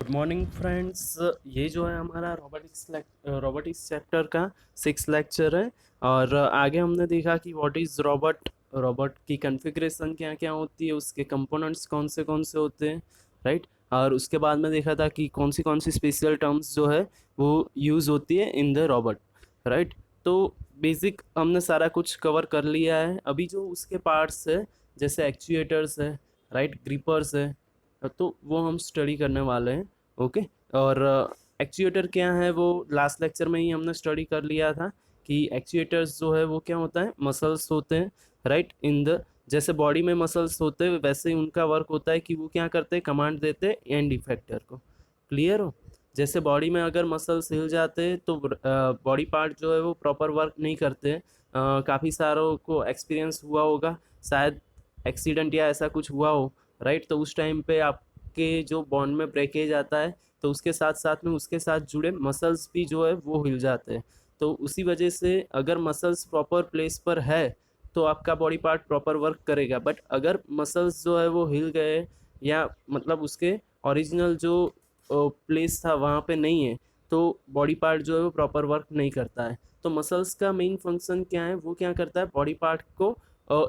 Good morning friends. ये जो है हमारा रोबोटिक्स चैप्टर का 6 लेक्चर है। और आगे हमने देखा कि व्हाट इज़ रोबोट, रोबोट की कॉन्फ़िगरेशन क्या क्या होती है, उसके कंपोनेंट्स कौन से होते हैं, राइट। और उसके बाद में देखा था कि कौन सी स्पेशल टर्म्स जो है वो यूज़ होती है इन द रोबोट, राइट। तो बेसिक हमने सारा कुछ कवर कर लिया है। अभी जो उसके पार्ट्स है जैसे एक्चुएटर्स है, राइट, ग्रिपर्स है, तो वो हम स्टडी करने वाले हैं। ओके। और एक्चुएटर क्या है वो लास्ट लेक्चर में ही हमने स्टडी कर लिया था कि एक्चुएटर्स जो है वो क्या होता है, मसल्स होते हैं, राइट। इन द जैसे बॉडी में मसल्स होते हैं वैसे ही उनका वर्क होता है कि वो क्या करते हैं, कमांड देते हैं एंड इफेक्टर को। क्लियर हो? जैसे बॉडी में अगर मसल्स हिल जाते हैं तो बॉडी पार्ट जो है वो प्रॉपर वर्क नहीं करते हैं। काफ़ी सारों को एक्सपीरियंस हुआ होगा, शायद एक्सीडेंट या ऐसा कुछ हुआ हो, राइट। तो उस टाइम पे आपके जो बॉन्ड में ब्रेकेज आता है तो उसके साथ साथ में उसके साथ जुड़े मसल्स भी जो है वो हिल जाते हैं। तो उसी वजह से अगर मसल्स प्रॉपर प्लेस पर है तो आपका बॉडी पार्ट प्रॉपर वर्क करेगा। बट अगर मसल्स जो है वो हिल गए या मतलब उसके ओरिजिनल जो प्लेस था वहाँ पे नहीं है तो बॉडी पार्ट जो है वो प्रॉपर वर्क नहीं करता है। तो मसल्स का मेन फंक्शन क्या है, वो क्या करता है, बॉडी पार्ट को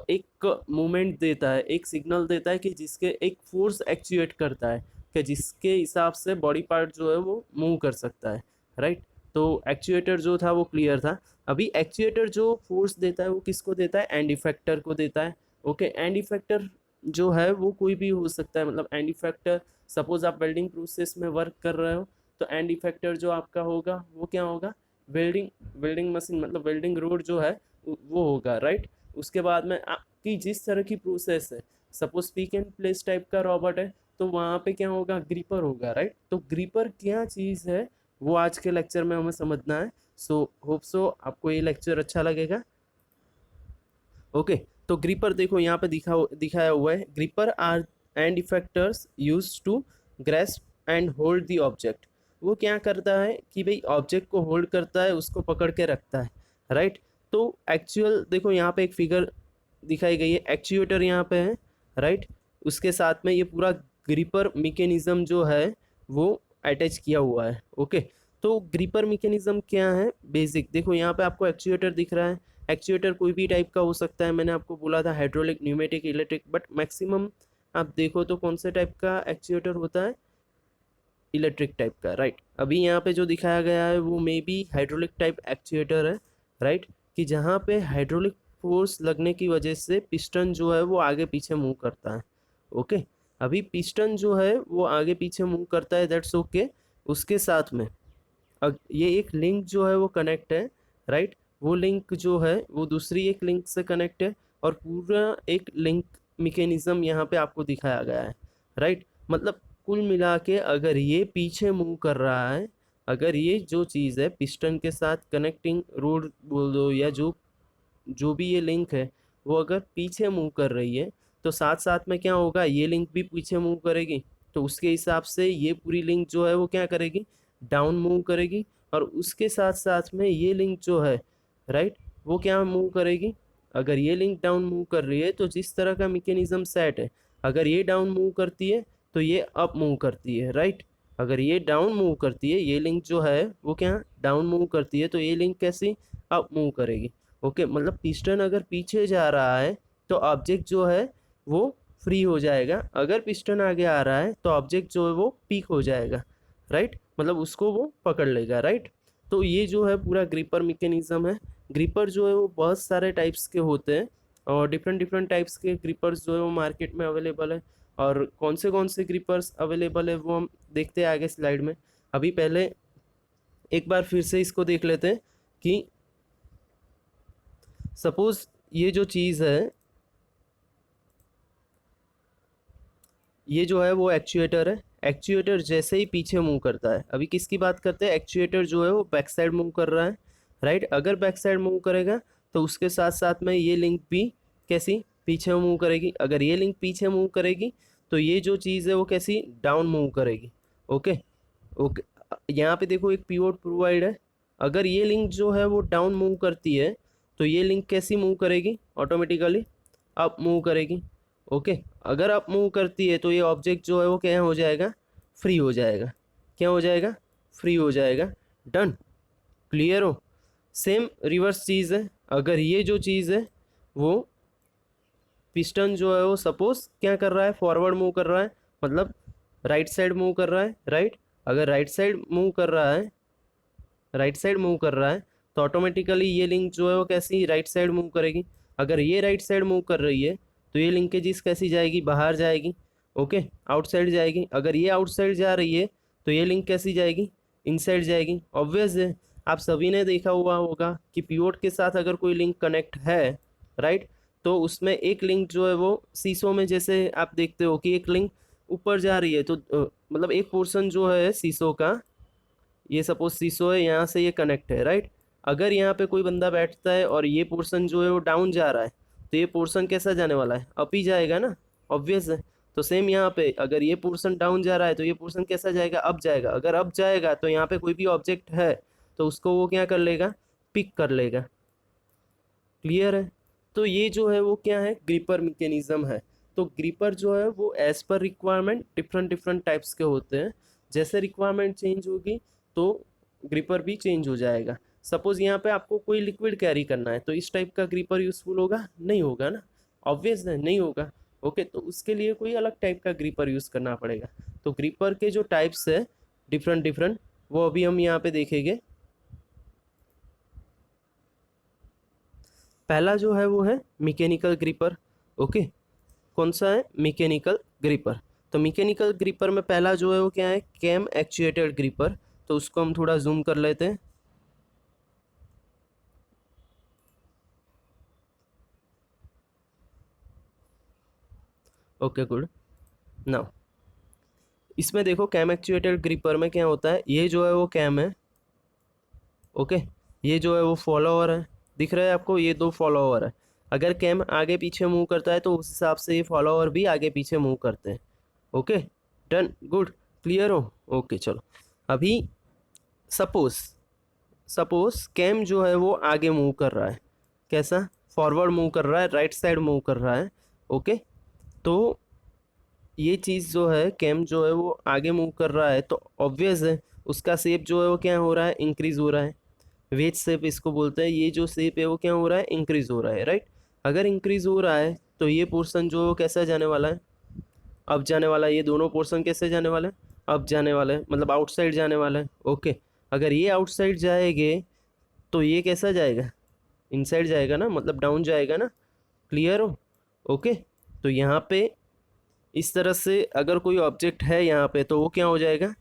एक मूवमेंट देता है, एक सिग्नल देता है कि जिसके एक फोर्स एक्चुएट करता है कि जिसके हिसाब से बॉडी पार्ट जो है वो मूव कर सकता है, राइट। तो एक्चुएटर जो था वो क्लियर था। अभी एक्चुएटर जो फोर्स देता है वो किसको देता है, एंड इफेक्टर को देता है। ओके। एंड इफेक्टर जो है वो कोई भी हो सकता है, मतलब एंड इफेक्टर, सपोज आप वेल्डिंग प्रोसेस में वर्क कर रहे हो तो एंड इफेक्टर जो आपका होगा वो क्या होगा, वेल्डिंग वेल्डिंग मशीन मतलब वेल्डिंग रोड जो है वो होगा, राइट। उसके बाद में आपकी जिस तरह की प्रोसेस है, suppose pick and place type का रॉबोट है तो वहाँ पे क्या होगा, ग्रीपर होगा, राइट। तो ग्रीपर क्या चीज़ है वो आज के लेक्चर में हमें समझना है। सो होप सो आपको ये लेक्चर अच्छा लगेगा। ओके। तो ग्रीपर देखो यहाँ पे दिखाया हुआ है, gripper are end effectors use to grasp and hold the object. वो क्या करता है कि भाई ऑब्जेक्ट को होल्ड करता है, उसको पकड़ के रखता है, राइट। तो एक्चुअल देखो यहाँ पे एक फिगर दिखाई गई है, एक्चुएटर यहाँ पे है, राइट। उसके साथ में ये पूरा ग्रिपर मैकेनिज्म जो है वो अटैच किया हुआ है। ओके। तो ग्रिपर मैकेनिज्म क्या है, बेसिक देखो यहाँ पे आपको एक्चुएटर दिख रहा है। एक्चुएटर कोई भी टाइप का हो सकता है, मैंने आपको बोला था hydraulic, pneumatic, electric, but maximum आप देखो तो कौन से टाइप का एक्चुएटर होता है, इलेक्ट्रिक टाइप का, राइट। अभी यहाँ पे जो दिखाया गया है वो may be hydraulic type actuator है, राइट। कि जहाँ पे हाइड्रोलिक फोर्स लगने की वजह से पिस्टन जो है वो आगे पीछे मूव करता है। ओके। अभी पिस्टन जो है वो आगे पीछे मूव करता है, दैट्स ओके। उसके साथ में ये एक लिंक जो है वो कनेक्ट है, राइट। वो लिंक जो है वो दूसरी एक लिंक से कनेक्ट है और पूरा एक लिंक मैकेनिज्म यहाँ पे आपको दिखाया गया है, राइट। मतलब कुल मिला के अगर ये पीछे मूव कर रहा है, अगर ये जो चीज़ है पिस्टन के साथ कनेक्टिंग रोड बोल दो या जो जो भी ये लिंक है वो अगर पीछे मूव कर रही है तो साथ साथ में क्या होगा, ये लिंक भी पीछे मूव करेगी। तो उसके हिसाब से ये पूरी लिंक जो है वो क्या करेगी, डाउन मूव करेगी। और उसके साथ साथ में ये लिंक जो है, राइट, वो क्या मूव करेगी, अगर ये लिंक डाउन मूव कर रही है तो जिस तरह का मैकेनिज्म सेट है, अगर ये डाउन मूव करती है तो ये अप मूव करती है, राइट। अगर ये डाउन मूव करती है, ये लिंक जो है वो क्या डाउन मूव करती है तो ये लिंक कैसी अप मूव करेगी। ओके। मतलब पिस्टन अगर पीछे जा रहा है तो ऑब्जेक्ट जो है वो फ्री हो जाएगा, अगर पिस्टन आगे आ रहा है तो ऑब्जेक्ट जो है वो पीक हो जाएगा, राइट। मतलब उसको वो पकड़ लेगा, राइट। तो ये जो है पूरा ग्रिपर मैकेनिज्म है। ग्रिपर जो है वो बहुत सारे टाइप्स के होते हैं और डिफरेंट डिफरेंट टाइप्स के ग्रिपर्स जो है वो मार्केट में अवेलेबल है। और कौन से ग्रिपर्स अवेलेबल है वो हम देखते हैं आगे स्लाइड में। अभी पहले एक बार फिर से इसको देख लेते हैं कि सपोज ये जो चीज़ है, ये जो है वो एक्चुएटर है। एक्चुएटर जैसे ही पीछे मूव करता है, अभी किसकी बात करते हैं, एक्चुएटर जो है वो बैक साइड मूव कर रहा है, राइट। अगर बैक साइड मूव करेगा तो उसके साथ साथ में ये लिंक भी कैसी पीछे मूव करेगी। अगर ये लिंक पीछे मूव करेगी तो ये जो चीज़ है वो कैसी डाउन मूव करेगी। ओके। ओके। यहाँ पे देखो एक पिवोट प्रोवाइड है, अगर ये लिंक जो है वो डाउन मूव करती है तो ये लिंक कैसी मूव करेगी, ऑटोमेटिकली अप मूव करेगी। ओके। अगर अप मूव करती है तो ये ऑब्जेक्ट जो है वो क्या हो जाएगा, फ्री हो जाएगा, क्या हो जाएगा, फ्री हो जाएगा। डन, क्लियर हो। सेम रिवर्स चीज़ है, अगर ये जो चीज़ है वो पिस्टन जो है वो सपोज क्या कर रहा है, फॉरवर्ड मूव कर रहा है, मतलब राइट साइड मूव कर रहा है, राइट। अगर राइट साइड मूव कर रहा है, राइट साइड मूव कर रहा है, तो ऑटोमेटिकली ये लिंक जो है वो कैसी राइट साइड मूव करेगी। अगर ये राइट साइड मूव कर रही है तो ये लिंकेजेस कैसी जाएगी, बाहर जाएगी, ओके, आउटसाइड जाएगी। अगर ये आउटसाइड जा रही है तो ये लिंक कैसी जाएगी, इनसाइड जाएगी। ऑब्वियस है, आप सभी ने देखा हुआ होगा कि पिवोट के साथ अगर कोई लिंक कनेक्ट है, राइट, तो उसमें एक लिंक जो है वो सीसो में जैसे आप देखते हो कि एक लिंक ऊपर जा रही है, तो मतलब एक पोर्शन जो है सीसो का, ये सपोज सीसो है, यहाँ से ये कनेक्ट है, राइट। अगर यहाँ पे कोई बंदा बैठता है और ये पोर्शन जो है वो डाउन जा रहा है, तो ये पोर्शन कैसा जाने वाला है, अप ही जाएगा ना, ऑब्वियस है। तो सेम यहाँ पे अगर ये पोर्शन डाउन जा रहा है तो ये पोर्शन कैसा जाएगा, अप जाएगा। अगर अप जाएगा तो यहाँ पे कोई भी ऑब्जेक्ट है तो उसको वो क्या कर लेगा, पिक कर लेगा। क्लियर है। तो ये जो है वो क्या है, ग्रिपर मैकेनिज्म है। तो ग्रिपर जो है वो as per requirement different different types के होते हैं। जैसे रिक्वायरमेंट चेंज होगी तो ग्रिपर भी चेंज हो जाएगा। सपोज यहाँ पे आपको कोई लिक्विड कैरी करना है तो इस टाइप का ग्रिपर यूजफुल होगा, नहीं होगा ना, ऑब्वियस है नहीं होगा। ओके, तो उसके लिए कोई अलग टाइप का ग्रिपर यूज़ करना पड़ेगा। तो ग्रिपर के जो टाइप्स है डिफरेंट डिफरेंट, वो अभी हम यहाँ पे देखेंगे। पहला जो है वो है मैकेनिकल ग्रिपर। ओके, कौन सा है, मैकेनिकल ग्रिपर। तो मैकेनिकल ग्रिपर में पहला जो है वो क्या है, कैम एक्चुएटेड ग्रिपर। तो उसको हम थोड़ा जूम कर लेते हैं। Okay good. नाउ इसमें देखो कैम एक्चुएटेड ग्रिपर में क्या होता है, ये जो है वो कैम है, ओके, ये जो है वो फॉलोअर है, दिख रहा है आपको, ये दो फॉलोअर है। अगर कैम आगे पीछे मूव करता है तो उस हिसाब से ये फॉलोअर भी आगे पीछे मूव करते हैं। ओके, डन, गुड, क्लियर हो। ओके चलो, अभी सपोज सपोज कैम जो है वो आगे मूव कर रहा है, कैसा, फॉरवर्ड मूव कर रहा है, राइट साइड मूव कर रहा है। ओके, तो ये चीज़ जो है कैम जो है वो आगे मूव कर रहा है तो ऑब्वियस है उसका शेप जो है वो क्या हो रहा है, इंक्रीज हो रहा है। वेज शेप इसको बोलते हैं। ये जो शेप है वो क्या हो रहा है, इंक्रीज हो रहा है, राइट। अगर इंक्रीज हो रहा है तो ये पोर्शन जो है वो कैसा जाने वाला है, अब जाने वाला है। ये दोनों पोर्शन कैसे जाने वाला है, अब जाने वाला है, मतलब आउटसाइड जाने वाला है। ओके, अगर ये आउटसाइड जाएंगे तो ये कैसा जाएगा, इनसाइड जाएगा ना, मतलब डाउन जाएगा ना। क्लियर हो। ओके, तो यहाँ पे इस तरह से अगर कोई ऑब्जेक्ट है यहाँ पे तो वो क्या हो जाएगा,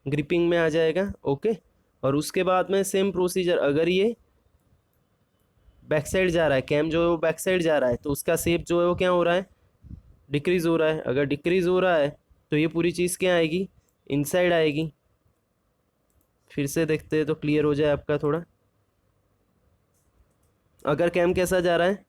ग्रिपिंग में आ जाएगा। ओके, और उसके बाद में सेम प्रोसीजर, अगर ये बैक साइड जा रहा है, कैम जो है वो बैक साइड जा रहा है तो उसका शेप जो है वो क्या हो रहा है, डिक्रीज़ हो रहा है। अगर डिक्रीज़ हो रहा है तो ये पूरी चीज़ क्या आएगी, इनसाइड आएगी। फिर से देखते हैं तो क्लियर हो जाए आपका थोड़ा। अगर कैम कैसा जा रहा है,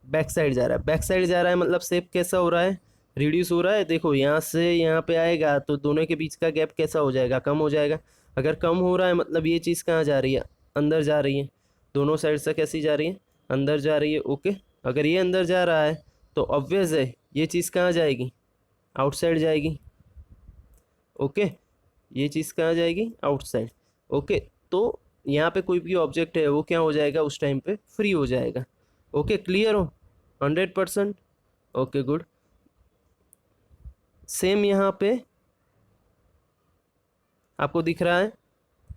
बैक साइड जा रहा है, बैक साइड जा रहा है मतलब शेप कैसा हो रहा है, रिड्यूस हो रहा है। देखो यहाँ से यहाँ पे आएगा तो दोनों के बीच का गैप कैसा हो जाएगा, कम हो जाएगा। अगर कम हो रहा है मतलब ये चीज़ कहाँ जा रही है, अंदर जा रही है। दोनों साइड से कैसी जा रही है, अंदर जा रही है। ओके, अगर ये अंदर जा रहा है तो ऑब्वियस है ये चीज़ कहाँ जाएगी, आउटसाइड जाएगी। ओके, ये चीज़ कहाँ जाएगी, आउटसाइड। ओके, तो यहाँ पे कोई भी ऑब्जेक्ट है वो क्या हो जाएगा, उस टाइम पे फ्री हो जाएगा। ओके, क्लियर हो 100%। Okay good. सेम यहाँ पे आपको दिख रहा है,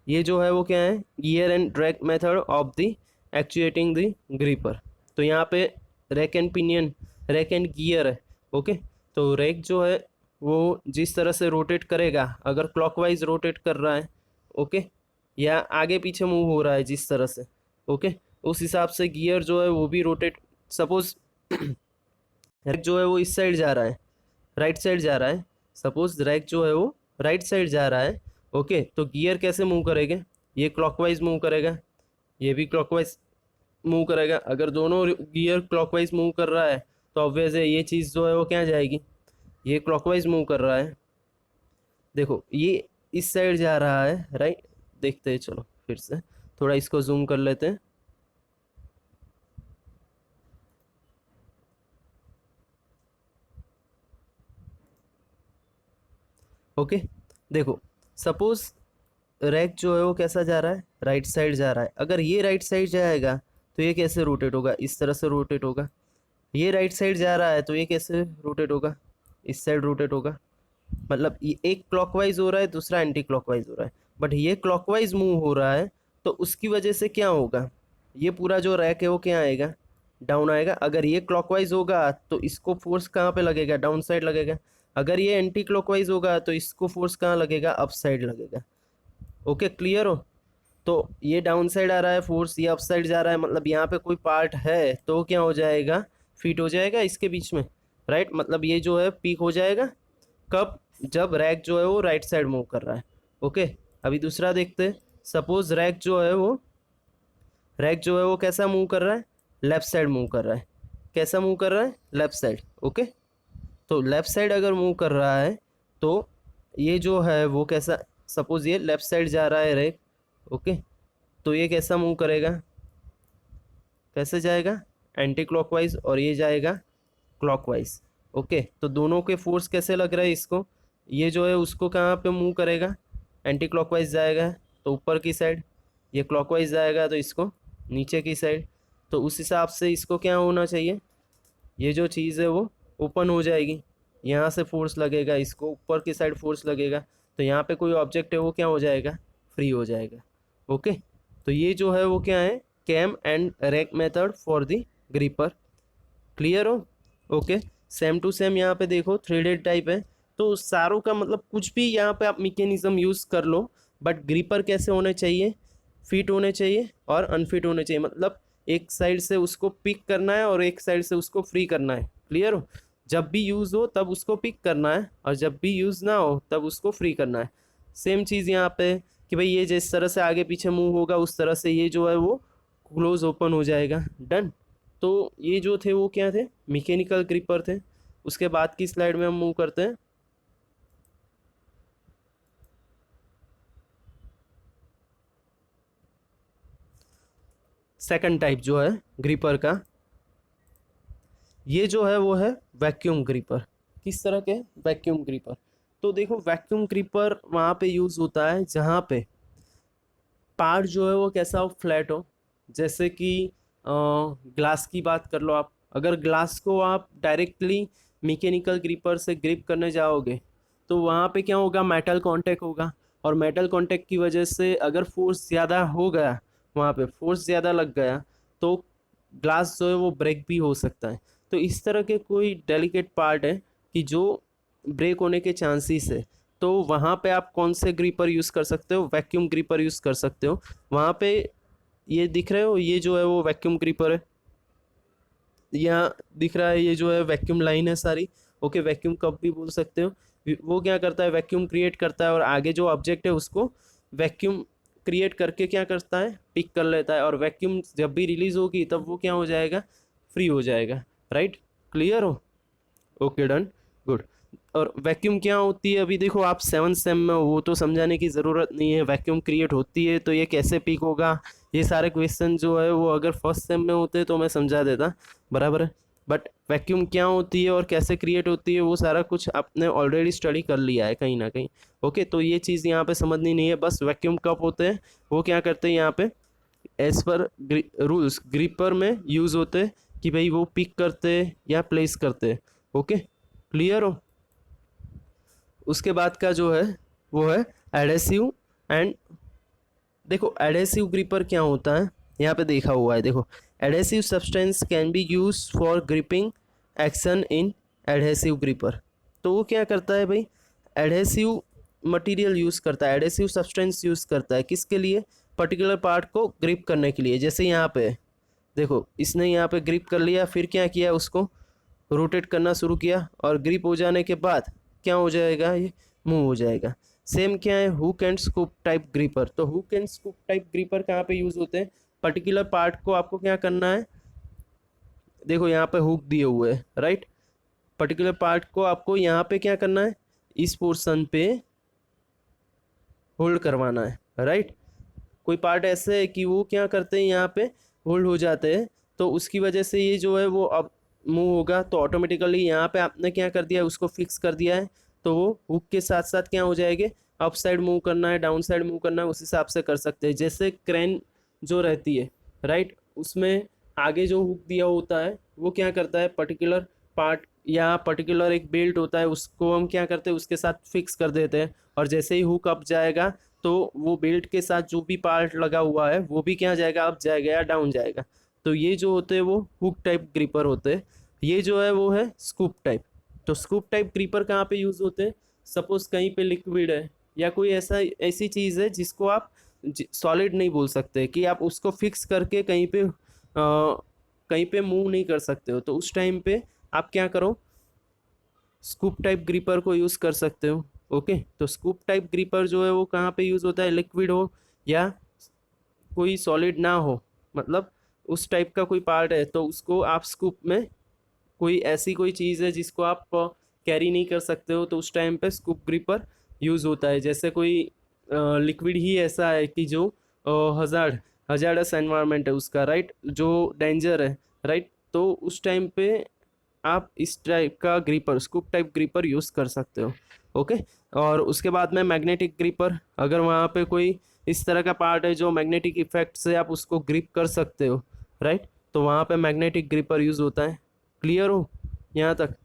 ये जो है वो क्या है, gear and drag method of the actuating the gripper. तो यहाँ पे rack and pinion, rack and gear है। ओके, तो रैक जो है वो जिस तरह से रोटेट करेगा, अगर क्लॉकवाइज रोटेट कर रहा है, ओके, या आगे पीछे मूव हो रहा है जिस तरह से, ओके, उस हिसाब से गियर जो है वो भी रोटेट। सपोज रैक जो है वो इस साइड जा रहा है, राइट साइड जा रहा है। सपोज रैक जो है वो राइट साइड जा रहा है। ओके, तो गियर कैसे मूव करेगा, ये क्लॉकवाइज मूव करेगा, ये भी क्लॉकवाइज मूव करेगा। अगर दोनों गियर क्लॉकवाइज मूव कर रहा है तो ऑब्वियस है ये चीज़ जो है वो क्या जाएगी, ये क्लॉकवाइज मूव कर रहा है। देखो ये इस साइड जा रहा है, राइट। देखते हैं, चलो फिर से थोड़ा इसको जूम कर लेते हैं। ओके, देखो सपोज रैक जो है वो कैसा जा रहा है, राइट साइड जा रहा है। अगर ये राइट साइड जाएगा तो ये कैसे रोटेट होगा, इस तरह से रोटेट होगा। ये राइट साइड जा रहा है तो ये कैसे रोटेट होगा, इस साइड रोटेट होगा। मतलब ये एक क्लॉकवाइज हो रहा है, दूसरा एंटी क्लॉकवाइज हो रहा है, बट ये क्लॉकवाइज मूव हो रहा है तो उसकी वजह से क्या होगा, ये पूरा जो रैक है वो क्या आएगा, डाउन आएगा। अगर ये क्लॉकवाइज होगा तो इसको फोर्स कहाँ पे लगेगा, डाउन साइड लगेगा। अगर ये एंटी क्लॉकवाइज होगा तो इसको फोर्स कहाँ लगेगा, अप साइड लगेगा। ओके, क्लियर हो। तो ये डाउन साइड आ रहा है फोर्स, ये अप साइड जा रहा है, मतलब यहाँ पे कोई पार्ट है तो क्या हो जाएगा, फिट हो जाएगा इसके बीच में, राइट। मतलब ये जो है पीक हो जाएगा कब, जब रैक जो है वो राइट साइड मूव कर रहा है। ओके, अभी दूसरा देखते हैं। सपोज रैक जो है वो कैसा मूव कर रहा है, लेफ्ट साइड मूव कर रहा है। कैसा मूव कर रहा है, लेफ्ट साइड। ओके, तो लेफ्ट साइड अगर मूव कर रहा है तो ये जो है वो कैसा, सपोज ये लेफ्ट साइड जा रहा है रैक। ओके, तो ये कैसा मूव करेगा, कैसे जाएगा, एंटी क्लॉकवाइज, और ये जाएगा क्लॉकवाइज। ओके, तो दोनों के फोर्स कैसे लग रहा है इसको, ये जो है उसको कहाँ पे मूव करेगा, एंटी क्लॉकवाइज जाएगा तो ऊपर की साइड, ये क्लॉकवाइज जाएगा तो इसको नीचे की साइड। तो उस हिसाब से इसको क्या होना चाहिए, ये जो चीज़ है वो ओपन हो जाएगी, यहाँ से फोर्स लगेगा, इसको ऊपर की साइड फोर्स लगेगा, तो यहाँ पे कोई ऑब्जेक्ट है वो क्या हो जाएगा, फ्री हो जाएगा। ओके, तो ये जो है वो क्या है, cam and rack method for the gripper. Clear हो। ओके, सेम टू सेम यहाँ पे देखो थ्रेडेड टाइप है, तो सारों का मतलब कुछ भी यहाँ पे आप मैकेनिज्म यूज़ कर लो, बट ग्रिपर कैसे होने चाहिए, फिट होने चाहिए और अनफिट होने चाहिए। मतलब एक साइड से उसको पिक करना है और एक साइड से उसको फ्री करना है। क्लियर हो। जब भी यूज़ हो तब उसको पिक करना है और जब भी यूज़ ना हो तब उसको फ्री करना है। सेम चीज़ यहाँ पे कि भाई ये जिस तरह से आगे पीछे मूव होगा उस तरह से ये जो है वो क्लोज ओपन हो जाएगा। डन। तो ये जो थे वो क्या थे, मैकेनिकल ग्रिपर थे। उसके बाद की स्लाइड में हम मूव करते हैं। सेकंड टाइप जो है ग्रिपर का, ये जो है वो है वैक्यूम ग्रिपर। किस तरह के, वैक्यूम ग्रिपर। तो देखो वैक्यूम ग्रिपर वहाँ पे यूज़ होता है जहाँ पे पार्ट जो है वो कैसा हो, फ्लैट हो। जैसे कि ग्लास की बात कर लो आप। अगर ग्लास को आप डायरेक्टली मैकेनिकल ग्रिपर से ग्रिप करने जाओगे तो वहाँ पे क्या होगा, मेटल कांटेक्ट होगा, और मेटल कांटेक्ट की वजह से अगर फोर्स ज़्यादा हो गया, वहाँ पे फोर्स ज़्यादा लग गया तो ग्लास जो है वो ब्रेक भी हो सकता है। तो इस तरह के कोई डेलिकेट पार्ट है कि जो ब्रेक होने के चांसेस है, तो वहाँ पे आप कौन से ग्रिपर यूज़ कर सकते हो, वैक्यूम ग्रिपर यूज़ कर सकते हो। वहाँ पे ये दिख रहे हो, ये जो है वो वैक्यूम ग्रिपर है। यहाँ दिख रहा है ये जो है वैक्यूम लाइन है सारी। ओके, वैक्यूम कप भी बोल सकते हो। वो क्या करता है, वैक्यूम क्रिएट करता है और आगे जो ऑब्जेक्ट है उसको वैक्यूम क्रिएट करके क्या करता है, पिक कर लेता है, और वैक्यूम जब भी रिलीज होगी तब वो क्या हो जाएगा, फ्री हो जाएगा। राइट, क्लियर हो। Okay, done, good. और वैक्यूम क्या होती है, अभी देखो आप 7th सेम में हो, वो तो समझाने की ज़रूरत नहीं है। वैक्यूम क्रिएट होती है तो ये कैसे पीक होगा, ये सारे क्वेश्चन जो है वो अगर फर्स्ट सेम में होते तो मैं समझा देता, बराबर है। बट वैक्यूम क्या होती है और कैसे क्रिएट होती है वो सारा कुछ आपने ऑलरेडी स्टडी कर लिया है कहीं ना कहीं। ओके, तो ये चीज़ यहाँ पे समझनी नहीं है। बस वैक्यूम कब होते हैं, वो क्या करते हैं यहाँ पे एज पर रूल्स ग्रिपर में यूज़ होते हैं कि भाई वो पिक करते हैं या प्लेस करते हैं। ओके, क्लियर हो। उसके बाद का जो है वो है एडेसिव एंड, देखो एडेसिव ग्रिपर क्या होता है, यहाँ पे देखा हुआ है। देखो, adhesive substance can be use for gripping action in adhesive gripper. तो वो क्या करता है भाई, एडेसिव मटेरियल यूज़ करता है, एडेसिव सब्सटेंस यूज़ करता है किसके लिए, पर्टिकुलर पार्ट को ग्रिप करने के लिए। जैसे यहाँ पे देखो, इसने यहाँ पे ग्रिप कर लिया, फिर क्या किया, उसको रोटेट करना शुरू किया, और ग्रिप हो जाने के बाद क्या हो जाएगा, ये मूव हो जाएगा। सेम क्या है, hook and scoop type gripper. तो hook and scoop type gripper कहाँ पे यूज़ होते हैं, पर्टिकुलर पार्ट को आपको क्या करना है, देखो यहाँ पे हुक दिए हुए हैं, राइट। पर्टिकुलर पार्ट को आपको यहाँ पे क्या करना है, इस पोर्शन पे होल्ड करवाना है, राइट। कोई पार्ट ऐसे है कि वो क्या करते हैं, यहाँ पे होल्ड हो जाते हैं, तो उसकी वजह से ये जो है वो अब मूव होगा, तो ऑटोमेटिकली यहाँ पे आपने क्या कर दिया है, उसको फिक्स कर दिया है, तो वो हुक के साथ साथ क्या हो जाएंगे, अप साइड मूव करना है, डाउन साइड मूव करना है, उस हिसाब से कर सकते हैं। जैसे क्रेन जो रहती है, राइट, उसमें आगे जो हुक दिया होता है वो क्या करता है, पर्टिकुलर पार्ट या पर्टिकुलर एक बेल्ट होता है, उसको हम क्या करते हैं, उसके साथ फिक्स कर देते हैं, और जैसे ही हुक अप जाएगा तो वो बेल्ट के साथ जो भी पार्ट लगा हुआ है वो भी क्या जाएगा, अप जाएगा या डाउन जाएगा। तो ये जो होते हैं वो हुक टाइप ग्रिपर होते हैं। ये जो है वो है स्कूप टाइप। तो स्कूप टाइप ग्रिपर कहाँ पे यूज़ होते हैं, सपोज कहीं पे लिक्विड है या कोई ऐसी चीज़ है जिसको आप सॉलिड नहीं बोल सकते, कि आप उसको फिक्स करके कहीं पे मूव नहीं कर सकते हो, तो उस टाइम पे आप क्या करो, स्कूप टाइप ग्रिपर को यूज़ कर सकते हो। ओके, तो स्कूप टाइप ग्रिपर जो है वो कहाँ पे यूज़ होता है, लिक्विड हो या कोई सॉलिड ना हो, मतलब उस टाइप का कोई पार्ट है तो उसको आप स्कूप में, कोई ऐसी कोई चीज़ है जिसको आप कैरी नहीं कर सकते हो, तो उस टाइम पे स्कूप ग्रिपर यूज़ होता है। जैसे कोई लिक्विड ही ऐसा है कि जो हजार्डस एनवायरनमेंट है उसका, राइट, जो डेंजर है, राइट, तो उस टाइम पे आप इस टाइप का gripper, scoop type gripper use कर सकते हो। ओके, और उसके बाद में मैग्नेटिक ग्रिपर, अगर वहाँ पे कोई इस तरह का पार्ट है जो मैग्नेटिक इफेक्ट से आप उसको ग्रिप कर सकते हो, राइट, तो वहाँ पे मैग्नेटिक ग्रिपर यूज़ होता है। क्लियर हो यहाँ तक।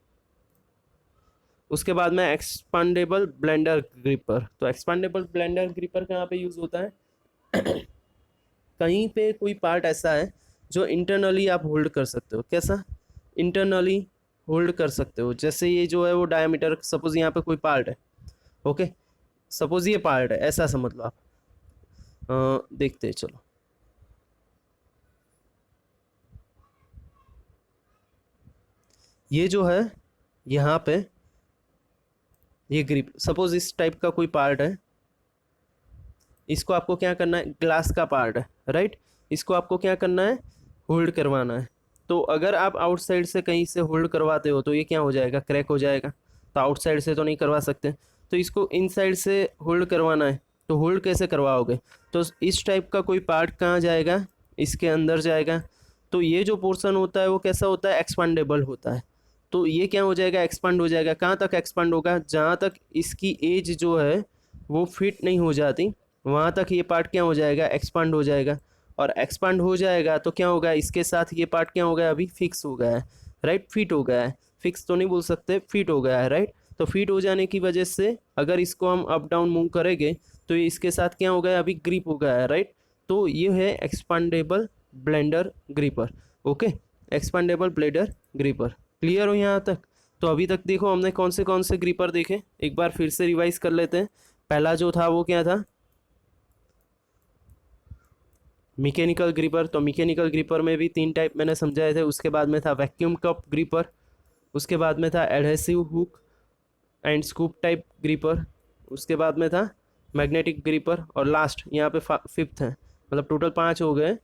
उसके बाद में एक्सपांडेबल ब्लेंडर ग्रिपर, तो एक्सपांडेबल ब्लेंडर ग्रिपर कहाँ पे यूज़ होता है, कहीं पे कोई पार्ट ऐसा है जो इंटरनली आप होल्ड कर सकते हो। कैसा, इंटरनली होल्ड कर सकते हो, जैसे ये जो है वो डायमीटर, सपोज यहाँ पे कोई पार्ट है, ओके, सपोज ये पार्ट है, ऐसा समझ लो आप। देखते हैं, चलो। ये जो है यहाँ पे ये ग्रिप, सपोज इस टाइप का कोई पार्ट है, इसको आपको क्या करना है, ग्लास का पार्ट है, राइट, इसको आपको क्या करना है, होल्ड करवाना है। तो अगर आप आउटसाइड से कहीं से होल्ड करवाते हो तो ये क्या हो जाएगा, क्रैक हो जाएगा, तो आउटसाइड से तो नहीं करवा सकते, तो इसको इनसाइड से होल्ड करवाना है। तो होल्ड कैसे करवाओगे, तो इस टाइप का कोई पार्ट कहाँ जाएगा, इसके अंदर जाएगा। तो ये जो पोर्शन होता है वो कैसा होता है, एक्सपांडेबल होता है। तो ये क्या हो जाएगा, एक्सपांड हो जाएगा। कहाँ तक एक्सपांड होगा, जहाँ तक इसकी एज जो है वो फिट नहीं हो जाती, वहाँ तक ये पार्ट क्या हो जाएगा, एक्सपांड हो जाएगा। और एक्सपांड हो जाएगा तो क्या होगा, इसके साथ ये पार्ट क्या हो गया, अभी फिक्स हो गया है, राइट, फिट हो गया है, फिक्स तो नहीं बोल सकते, फिट हो गया है, राइट। तो फिट हो जाने की वजह से अगर इसको हम अप डाउन मूव करेंगे तो ये इसके साथ क्या हो गया, अभी ग्रिप हो गया है, राइट। तो ये है expandable blender gripper. Okay, expandable blender gripper. Clear हो यहाँ तक। तो अभी तक देखो हमने कौन से ग्रिपर देखे, एक बार फिर से रिवाइज कर लेते हैं। पहला जो था वो क्या था, मैकेनिकल ग्रिपर। तो मैकेनिकल ग्रिपर में भी 3 टाइप मैंने समझाए थे। उसके बाद में था वैक्यूम कप ग्रिपर, उसके बाद में था adhesive hook and scoop type gripper, उसके बाद में था मैग्नेटिक ग्रिपर, और लास्ट यहाँ पे 5th है, मतलब टोटल 5 हो गए।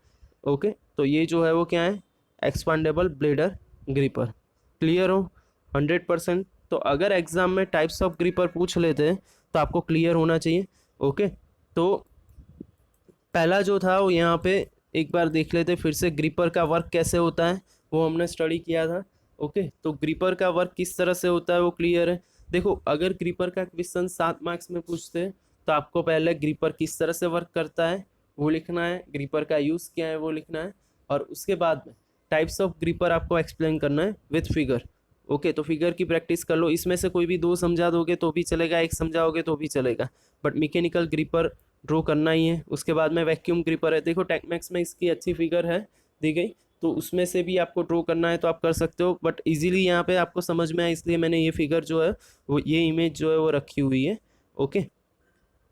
ओके, तो ये जो है वो क्या है, एक्सपांडेबल ब्लेडर ग्रिपर। क्लियर हो 100%। तो अगर एग्जाम में टाइप्स ऑफ ग्रिपर पूछ लेते हैं तो आपको क्लियर होना चाहिए। ओके, तो पहला जो था वो यहाँ पे एक बार देख लेते फिर से, ग्रिपर का वर्क कैसे होता है वो हमने स्टडी किया था। ओके, तो ग्रिपर का वर्क किस तरह से होता है वो क्लियर है। देखो, अगर ग्रिपर का क्वेश्चन 7 मार्क्स में पूछते हैं तो आपको पहले ग्रिपर किस तरह से वर्क करता है वो लिखना है, ग्रिपर का यूज़ क्या है वो लिखना है, और उसके बाद में टाइप्स ऑफ ग्रिपर आपको एक्सप्लेन करना है विथ फिगर। ओके, तो फिगर की प्रैक्टिस कर लो। इसमें से कोई भी 2 समझा दोगे तो भी चलेगा, 1 समझाओगे तो भी चलेगा, बट मैकेनिकल ग्रिपर ड्रॉ करना ही है। उसके बाद में वैक्यूम ग्रिपर है, देखो टेक्मैक्स में इसकी अच्छी फिगर है दी गई, तो उसमें से भी आपको ड्रॉ करना है तो आप कर सकते हो, बट इजीली यहाँ पे आपको समझ में आए इसलिए मैंने ये फिगर जो है वो, ये इमेज जो है वो रखी हुई है। ओके,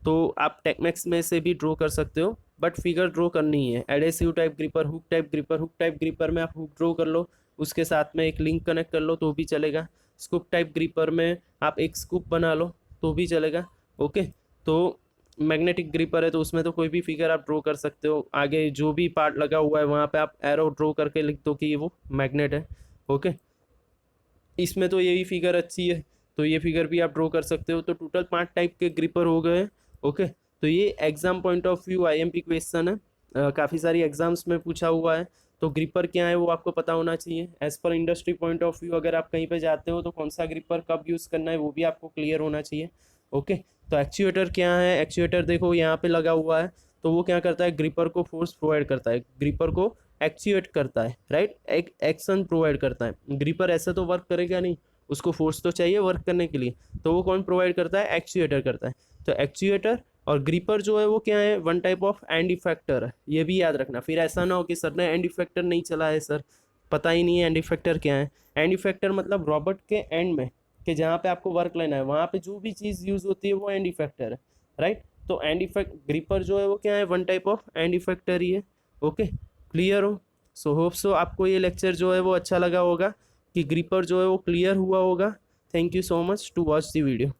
तो आप टेक्मैक्स में से भी ड्रॉ कर सकते हो, बट फिगर ड्रॉ करनी है। Adhesive type gripper, hook type gripper, hook type gripper में आप हुक ड्रॉ कर लो, उसके साथ में एक लिंक कनेक्ट कर लो तो भी चलेगा। स्कूप टाइप ग्रिपर में आप एक स्कूप बना लो तो भी चलेगा। ओके, तो मैग्नेटिक ग्रिपर है तो उसमें तो कोई भी फिगर आप ड्रॉ कर सकते हो, आगे जो भी पार्ट लगा हुआ है वहाँ पे आप एरो ड्रॉ करके लिख दो कि ये वो मैग्नेट है। ओके, इसमें तो यही फिगर अच्छी है तो ये फिगर भी आप ड्रॉ कर सकते हो। तो टोटल 5 टाइप के ग्रिपर हो गए। ओके, तो ये exam point of view IMP question है, काफ़ी सारी एग्जाम्स में पूछा हुआ है। तो ग्रिपर क्या है वो आपको पता होना चाहिए। As per industry point of view अगर आप कहीं पे जाते हो तो कौन सा ग्रिपर कब यूज़ करना है वो भी आपको क्लियर होना चाहिए। ओके, तो एक्चुएटर क्या है, एक्चुएटर देखो यहाँ पे लगा हुआ है, तो वो क्या करता है, ग्रिपर को फोर्स प्रोवाइड करता है, ग्रिपर को एक्चुएट करता है, राइट, एक एक्शन प्रोवाइड करता है। ग्रिपर ऐसे तो वर्क करेगा नहीं, उसको फोर्स तो चाहिए वर्क करने के लिए, तो वो कौन प्रोवाइड करता है, एक्चुएटर करता है। तो एक्चुएटर और ग्रिपर जो है वो क्या है, one type of end effector है, ये भी याद रखना, फिर ऐसा ना हो कि सर ने एंड इफेक्टर नहीं चला है सर, पता ही नहीं है एंड इफेक्टर क्या है। एंड इफेक्टर मतलब रॉबर्ट के एंड में, कि जहाँ पे आपको वर्क लेना है वहाँ पे जो भी चीज़ यूज़ होती है वो एंड इफेक्टर है, राइट। तो एंड इफेक्ट ग्रिपर जो है वो क्या है, one type of end effector ही है। ओके, क्लियर हो। सो होप सो आपको ये लेक्चर जो है वो अच्छा लगा होगा, कि ग्रिपर जो है वो क्लियर हुआ होगा। Thank you so much to watch the video.